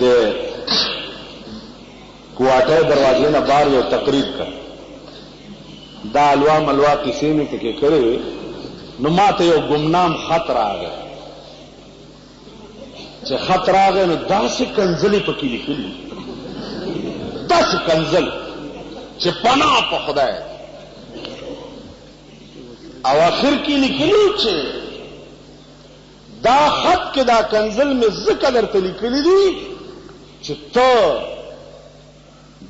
د کوټه دروازې نه بار یو تقریر کړ دا الوا ملوا کیسې مې پکې کړې نو ماته یو ګمنام خط راغی چې خط راغی نو داسې کنځلې پکې لیکلي داسې کنځل چې پناه په خدای او اخر کې لیکلي چې دا خط کې دا کنځل مې ذکر درته لیکلي دي چې ته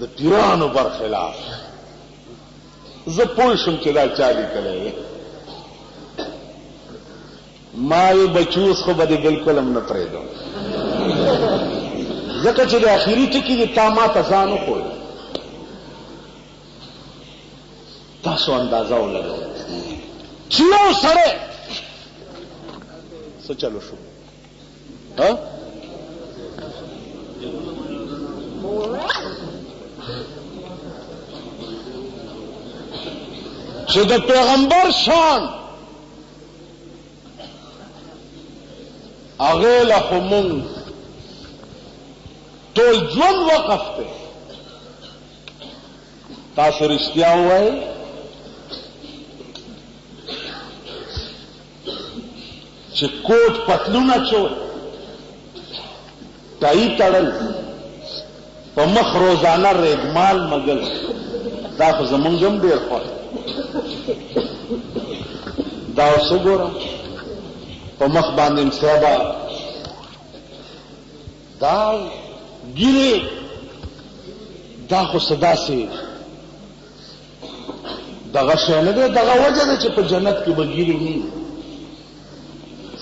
د پیرانو برخلاف زه پوه شم چې دا چا لیکلی ما یې بچوس خو به دې بلکل هم نه پرېږدم ځکه چې د اخري ټکي دې تا ما ته ځان وښوی تاسو اندازه ولګوئ چې یو سړی څه چلو شو چې د پیغمبر شان هغه له خو مونږ ټول ژوند وقف دی تاسو رښتیا ووایئ چې کوټ پتلونه چول ټای تړل په مخ روزانه ریګمال مګل دا خو زمونږ هم ډېر خوښ دا اوس وګوره په مخ باندې مصیبه دا ګیرې دا خو څه داسې دغه شی نه دی دغه وجه ده چې په جنت کې به ګیرې نه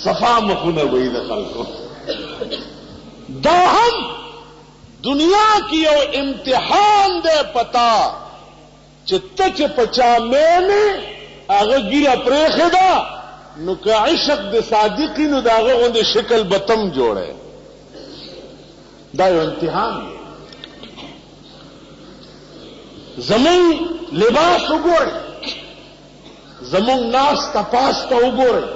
صفا مخونه وي د خلکو دا هم دنیا کی یو امتحان دے پتا چې ته چې پچا مینه هغه ګیره پرېښې ده نو که عشق د صادقي نو د هغه غوندې شکل بتم جوړی دا یو امتحان دی زمون لباس وګورئ زمون ناسته پاسته وګورئ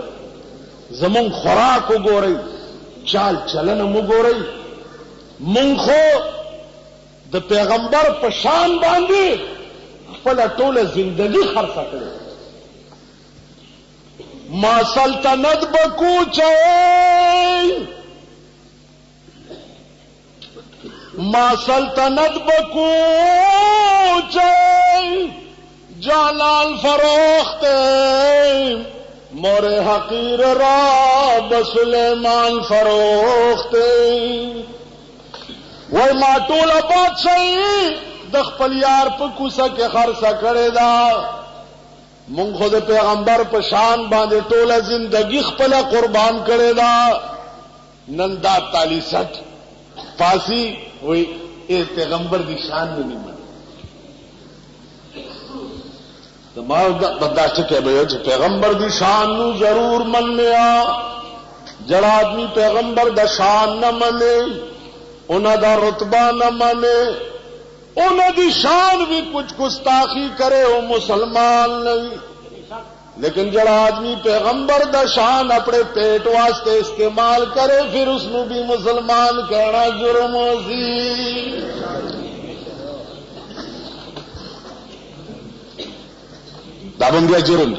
زمون خوراک وګورئ چال چلن وګورئ مونږ خو د پیغمبر په شان باندې خپل ټوله زندگی خرڅه کړې ما سلطنت بکوچای ما سلطنت بکوچای جانان فروخته مور حقیر را بسلیمان فروخته وای ما ټول بادشاہي د خپل یار په کوڅه کې خرڅه کړې ده مونږ خو د پیغمبر په شان باندې ټوله زندگی خپل قربان کړې ده نن دا تالی سټ پاسی وای ای پیغمبر دی شان نه نیمه ما برداشت کې به چې پیغمبر دی شان نو ضرور منیا جڑا آدمی پیغمبر د شان نه منه انہوں دا رتبہ نہ مانے انہوں دی شان بھی کچھ گستاخی کرے وہ مسلمان نہیں لیکن جڑا آدمی پیغمبر دا شان اپنے پیٹ واسطے استعمال کرے پھر اس نو بھی مسلمان کہنا جرم ہو سی دابندیا جرم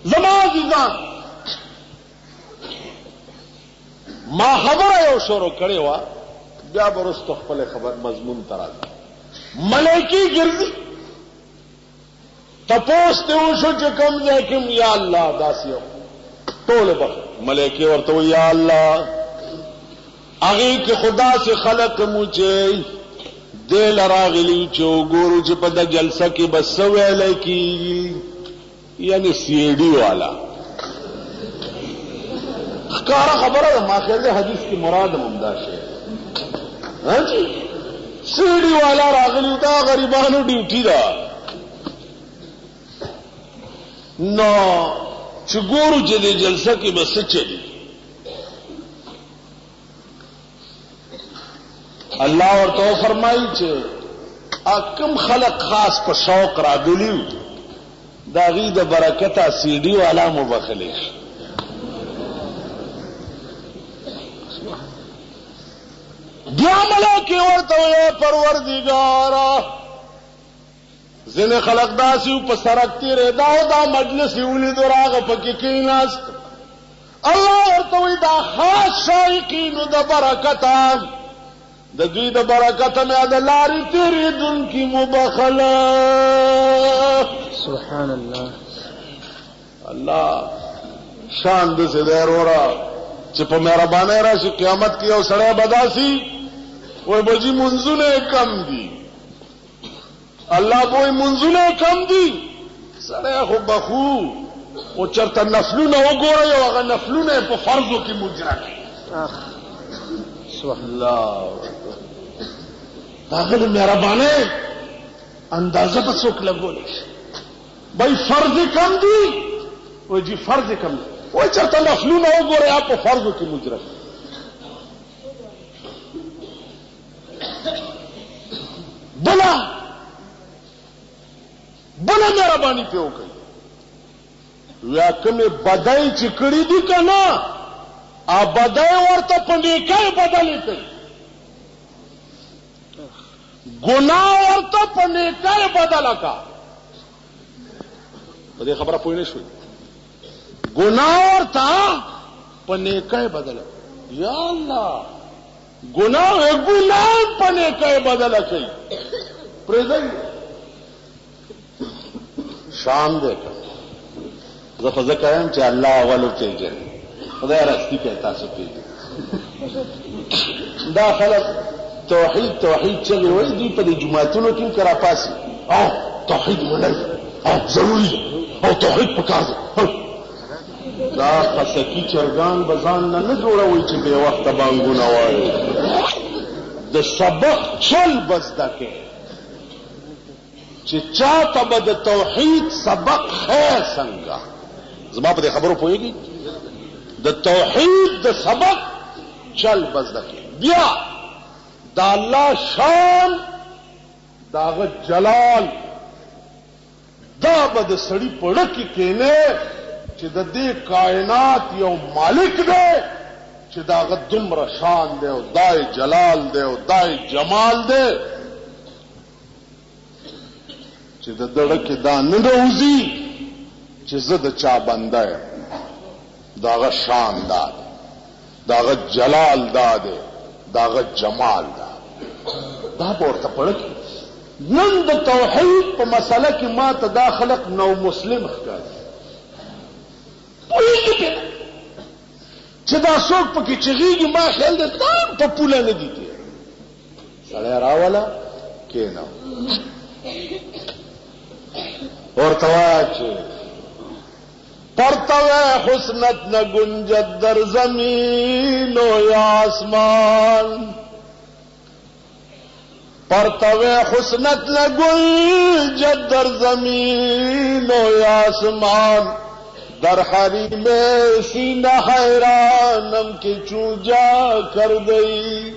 زمان ما خبره یو شروع کړې وه بیا به وروسته خپل خبر مضمون ته راځي ملایکې ګرځي تپوس ته وشو چې کوم ځای کې یا الله داسې یو ټوله به ملایکې ورته وایي یا الله هغې کې خدا سے خلق مو چې دې له راغلي چې وګورو چې په د جلسه کې به څه ویلی کېږي یعنې سیډي والا خکارا خبره ده ما خیال ده حدیث کی مراد ممدا شي ہاں جی سیڑی والا راغلی دا غریبانو ډیوټي دا نو چې ګورو چې د جلسه کې بس چلی الله ورته فرمایي چې اکم خلق خاص په شوق راغلیو دا غي د برکته سیډي والا مبخلی بیا ملائکه ورته وی پروردګارا ځنې خلق داسې په سرک تیرې دا مجلس ولید راغه پکې کېناست الله ورته وی دا خاص شایقینو د برکته د دوی د برکته مې د لارې تیرېدونکي مبخله سبحان الله الله شان دې دې وروړه چې په مهربانۍ راشي قیامت کې یو سړی بداسي وای بجی منځونه کم دي الله وای منځونه کم دي سړی خو بخو او چرته نفلونه وګوري او هغه نفلونه په فرضو کې مجرا کوي سبحان الله هغه مهربانۍ اندازه په څوک لګولې بای فرض کم دي وای جی فرض کم دي وای چرته نفلونه وګوري په فرضو کې مجرا کوي بلا مهرباني په وکړي یا کومه بدای چې کړی دي کنه ا بدای ورته په نیکۍ بدلې کوي ګناه ورته په نیکۍ بدل کا په دې خبره پوه نه شوي ګناه ورته په نیکۍ بدل یا الله ګناه په نیکۍ بدل کوي پرځي شان دې زه خو ځکه یم چې الله اولو پیژني خدای راستی کوي تاسو پیژني دا خلک توحید چلی وایي دوی په دې جماعتونو کې کرا پاسي او توحید ولای او ضروري او توحید پکار دی دا قصکی چرګان بزان نه جوړوي چې به وخت بانګونه وایي د سبق چل بس دکې چې چاته به د توحید سبق خیر څنګه زما په خبرو پوهیږي د توحید د سبق چل بس دکې بیا دا الله شان داغه جلال دا به د سړی پړه کې کېنه چې د دې کائنات یو مالک دی چې داغه دومره شان دی او دای جلال دی او دای جمال دی چې د دړه کې دا نه روزي چې زه د چا بنده یم داغه شان دا دی داغه جلال دا دی داغه جمال دا ورته پړه کې نن د توحید په مسله کې ما ته دا خلق نو مسلم ښکاري پوهیږي چې دا څوک پکې چغیږي ما خیال دی تام په پوله نه دي کې سړی راوله کېنه ورته وایه چې پرتوے حسنت نہ گنجد در زمین و یا آسمان پرتوے حسنت نہ گنجد در زمین و یا آسمان در حریم سینہ حیرانم کے چوجا کر گئی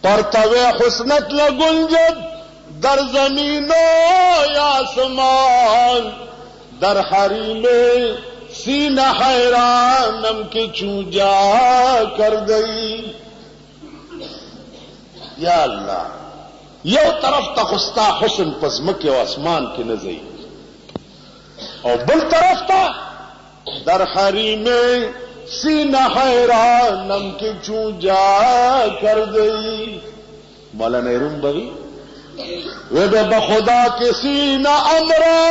پرتوے حسنت نہ گنجد در زمین و آسمان در حریم سینہ حیرانم کے چوجا کر گئی یا اللہ یو طرف تخستا حسن پزمک و آسمان کے نزئی اور بل طرف تا در حریم سینہ حیرانم کے چوجا کر گئی مولانا روم بغی وہ بے بخدا کے سینہ امرا